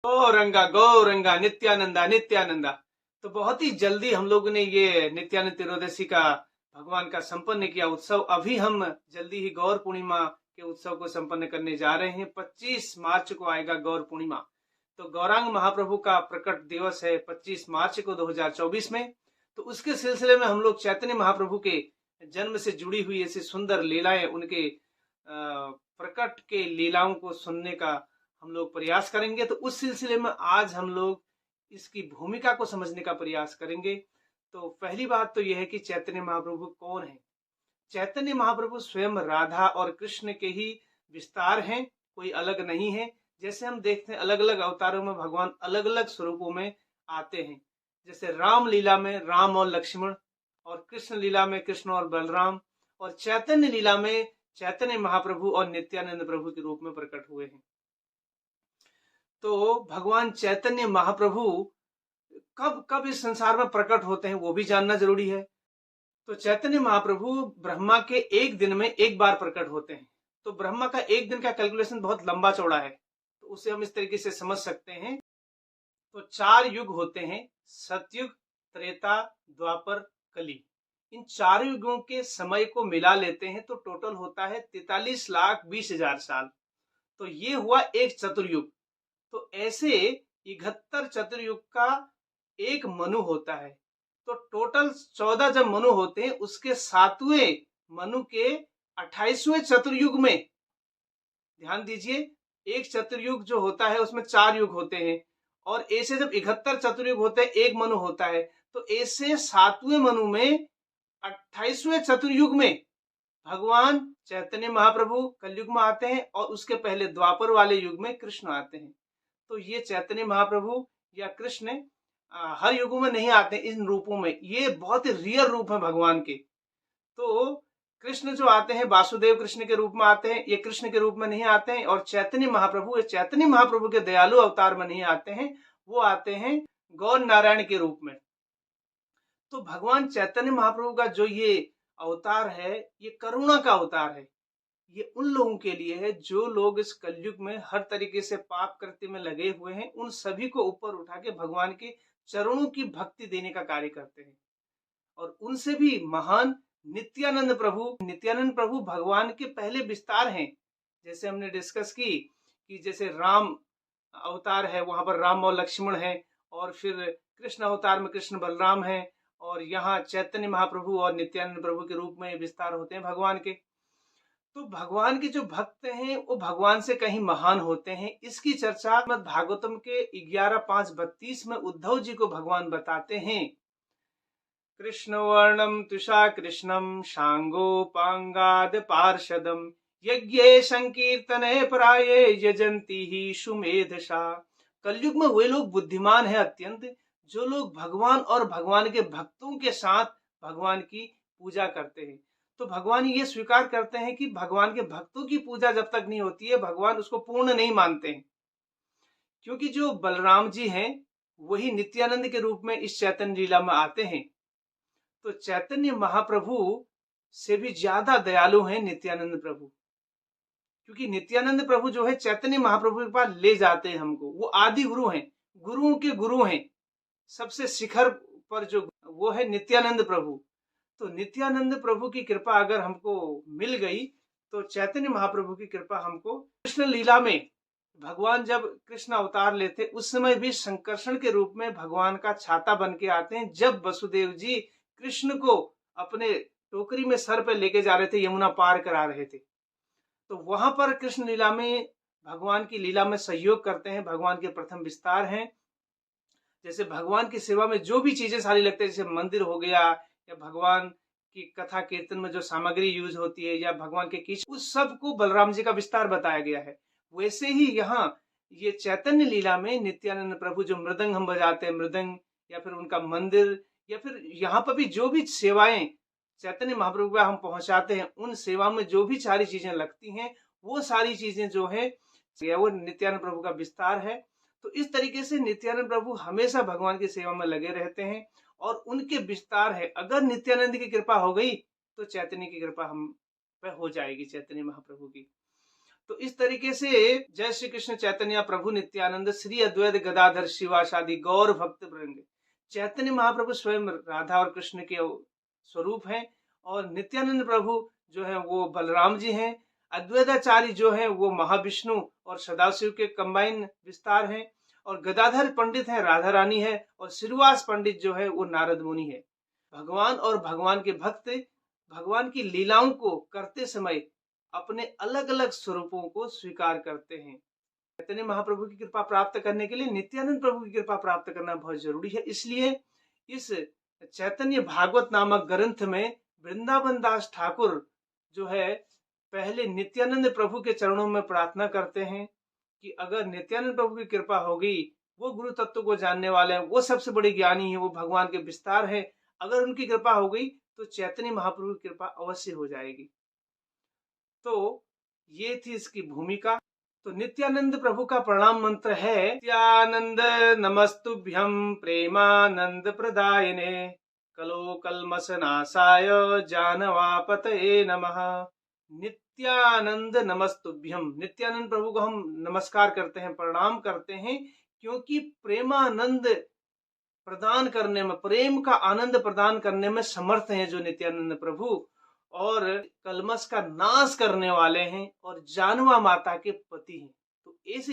गौरंगा गौरंगा नित्यानंदा नित्यानंदा। तो बहुत ही जल्दी हम लोगों ने ये नित्यानंद त्रयोदशी का भगवान का संपन्न किया उत्सव। अभी हम जल्दी ही गौर पूर्णिमा के उत्सव को संपन्न करने जा रहे हैं। 25 मार्च को आएगा गौर पूर्णिमा। तो गौरांग महाप्रभु का प्रकट दिवस है 25 मार्च को 2024 में। तो उसके सिलसिले में हम लोग चैतन्य महाप्रभु के जन्म से जुड़ी हुई ऐसी सुंदर लीलाएं, उनके प्रकट के लीलाओं को सुनने का हम लोग प्रयास करेंगे। तो उस सिलसिले में आज हम लोग इसकी भूमिका को समझने का प्रयास करेंगे। तो पहली बात तो यह है कि चैतन्य महाप्रभु कौन है। चैतन्य महाप्रभु स्वयं राधा और कृष्ण के ही विस्तार हैं, कोई अलग नहीं है। जैसे हम देखते हैं अलग अलग अवतारों में भगवान अलग अलग स्वरूपों में आते हैं। जैसे राम लीला में राम और लक्ष्मण, और कृष्ण लीला में कृष्ण और बलराम, और चैतन्य लीला में चैतन्य महाप्रभु और नित्यानंद प्रभु के रूप में प्रकट हुए हैं। तो भगवान चैतन्य महाप्रभु कब कब इस संसार में प्रकट होते हैं वो भी जानना जरूरी है। तो चैतन्य महाप्रभु ब्रह्मा के एक दिन में एक बार प्रकट होते हैं। तो ब्रह्मा का एक दिन का कैलकुलेशन बहुत लंबा चौड़ा है, तो उसे हम इस तरीके से समझ सकते हैं। तो 4 युग होते हैं, सतयुग, त्रेता, द्वापर, कली। इन 4 युगों के समय को मिला लेते हैं तो टोटल होता है 43,20,000 साल। तो ये हुआ एक चतुर्युग। तो ऐसे 71 चतुर्युग का एक मनु होता है। तो टोटल 14 जब मनु होते हैं, उसके 7वें मनु के 28वें चतुर्युग में, ध्यान दीजिए, एक चतुर्युग जो होता है उसमें 4 युग होते हैं, और ऐसे जब 71 चतुर्युग होते हैं एक मनु होता है। तो ऐसे 7वें मनु में 28वें चतुर्युग में भगवान चैतन्य महाप्रभु कलयुग में आते हैं, और उसके पहले द्वापर वाले युग में कृष्ण आते हैं। तो ये चैतन्य महाप्रभु या कृष्ण हर युगों में नहीं आते इन रूपों में, ये बहुत ही रियल रूप है भगवान के। तो कृष्ण जो आते हैं वासुदेव कृष्ण के रूप में आते हैं, ये कृष्ण के रूप में नहीं आते हैं। और चैतन्य महाप्रभु, ये चैतन्य महाप्रभु के दयालु अवतार में नहीं आते हैं, वो आते हैं गौर नारायण के रूप में। तो भगवान चैतन्य महाप्रभु का जो ये अवतार है, ये करुणा का अवतार है। ये उन लोगों के लिए है जो लोग इस कलयुग में हर तरीके से पाप कृत्य में लगे हुए हैं, उन सभी को ऊपर उठा के भगवान के चरणों की भक्ति देने का कार्य करते हैं। और उनसे भी महान नित्यानंद प्रभु भगवान के पहले विस्तार हैं। जैसे हमने डिस्कस की कि जैसे राम अवतार है, वहां पर राम और लक्ष्मण है, और फिर कृष्ण अवतार में कृष्ण बलराम है, और यहाँ चैतन्य महाप्रभु और नित्यानंद प्रभु के रूप में विस्तार होते हैं भगवान के। तो भगवान के जो भक्त हैं वो भगवान से कहीं महान होते हैं। इसकी चर्चा श्रीमद् भागवतम के 11:5-32 में उद्धव जी को भगवान बताते हैं। कृष्ण वर्णम तुषा कृष्णम शांगोपांगाद पार्षदम यज्ञे संकीर्तने प्राये यजंती ही सुमेधसा। कलयुग में वे लोग बुद्धिमान है अत्यंत, जो लोग भगवान और भगवान के भक्तों के साथ भगवान की पूजा करते हैं। तो भगवान ये स्वीकार करते हैं कि भगवान के भक्तों की पूजा जब तक नहीं होती है, भगवान उसको पूर्ण नहीं मानते हैं। क्योंकि जो बलराम जी हैं वही नित्यानंद के रूप में इस चैतन्य लीला में आते हैं। तो चैतन्य महाप्रभु से भी ज्यादा दयालु हैं नित्यानंद प्रभु, क्योंकि नित्यानंद प्रभु जो है चैतन्य महाप्रभु के पास ले जाते हैं हमको। वो आदि गुरु हैं, गुरुओं के गुरु हैं। सबसे शिखर पर जो वो है नित्यानंद प्रभु। तो नित्यानंद प्रभु की कृपा अगर हमको मिल गई तो चैतन्य महाप्रभु की कृपा हमको। कृष्ण लीला में भगवान जब कृष्ण अवतार लेते उस समय भी संकर्षण के रूप में भगवान का छाता बन के आते हैं। जब वसुदेव जी कृष्ण को अपने टोकरी में सर पे लेके जा रहे थे, यमुना पार करा रहे थे, तो वहां पर कृष्ण लीला में भगवान की लीला में सहयोग करते हैं। भगवान के प्रथम विस्तार हैं। जैसे भगवान की सेवा में जो भी चीजें सारी लगती है, जैसे मंदिर हो गया, या भगवान की कथा कीर्तन में जो सामग्री यूज होती है, या भगवान के कीच, उस सब को बलराम जी का विस्तार बताया गया है। वैसे ही यहाँ ये चैतन्य लीला में नित्यानंद प्रभु जो मृदंग हम बजाते हैं, मृदंग, या फिर उनका मंदिर, या फिर यहाँ पर भी जो भी सेवाएं चैतन्य महाप्रभु का हम पहुंचाते हैं, उन सेवा में जो भी सारी चीजें लगती हैं, वो सारी चीजें जो है वो नित्यानंद प्रभु का विस्तार है। तो इस तरीके से नित्यानंद प्रभु हमेशा भगवान की सेवा में लगे रहते हैं, और उनके विस्तार है। अगर नित्यानंद की कृपा हो गई तो चैतन्य की कृपा हम पे हो जाएगी, चैतन्य महाप्रभु की। तो इस तरीके से जय श्री कृष्ण चैतन्य प्रभु नित्यानंद श्री अद्वैत गदाधर शिवासादि गौर भक्त वृंद। चैतन्य महाप्रभु स्वयं राधा और कृष्ण के स्वरूप हैं और नित्यानंद प्रभु जो है वो बलराम जी हैं। अद्वैताचार्य जो है वो महाविष्णु और सदाशिव के कंबाइन विस्तार हैं और गदाधर पंडित है राधा रानी है और श्रीवास पंडित जो है वो नारद मुनि है। भगवान और भगवान के भक्त भगवान की लीलाओं को करते समय अपने अलग अलग स्वरूपों को स्वीकार करते हैं। चैतन्य महाप्रभु की कृपा प्राप्त करने के लिए नित्यानंद प्रभु की कृपा प्राप्त करना बहुत जरूरी है। इसलिए इस चैतन्य भागवत नामक ग्रंथ में वृंदावन दास ठाकुर जो है पहले नित्यानंद प्रभु के चरणों में प्रार्थना करते हैं कि अगर नित्यानंद प्रभु की कृपा होगी, वो गुरु तत्व को जानने वाले हैं, वो सबसे बड़े ज्ञानी हैं, वो भगवान के विस्तार है, अगर उनकी कृपा हो गई तो चैतन्य महाप्रभु की कृपा अवश्य हो जाएगी। तो ये थी इसकी भूमिका। तो नित्यानंद प्रभु का प्रणाम मंत्र है नित्यानंद नमस्तुभ्यं प्रेमानंद प्रदायिने कलो कल्मषनाशाय जानवापतये नमः। नित्यानंद नमस्तुभ्यं, नित्यानंद प्रभु को हम नमस्कार करते हैं, प्रणाम करते हैं, क्योंकि प्रेमानंद प्रदान करने में, प्रेम का आनंद प्रदान करने में समर्थ हैं जो नित्यानंद प्रभु, और कलमश का नाश करने वाले हैं और जानवा माता के पति हैं। तो ऐसे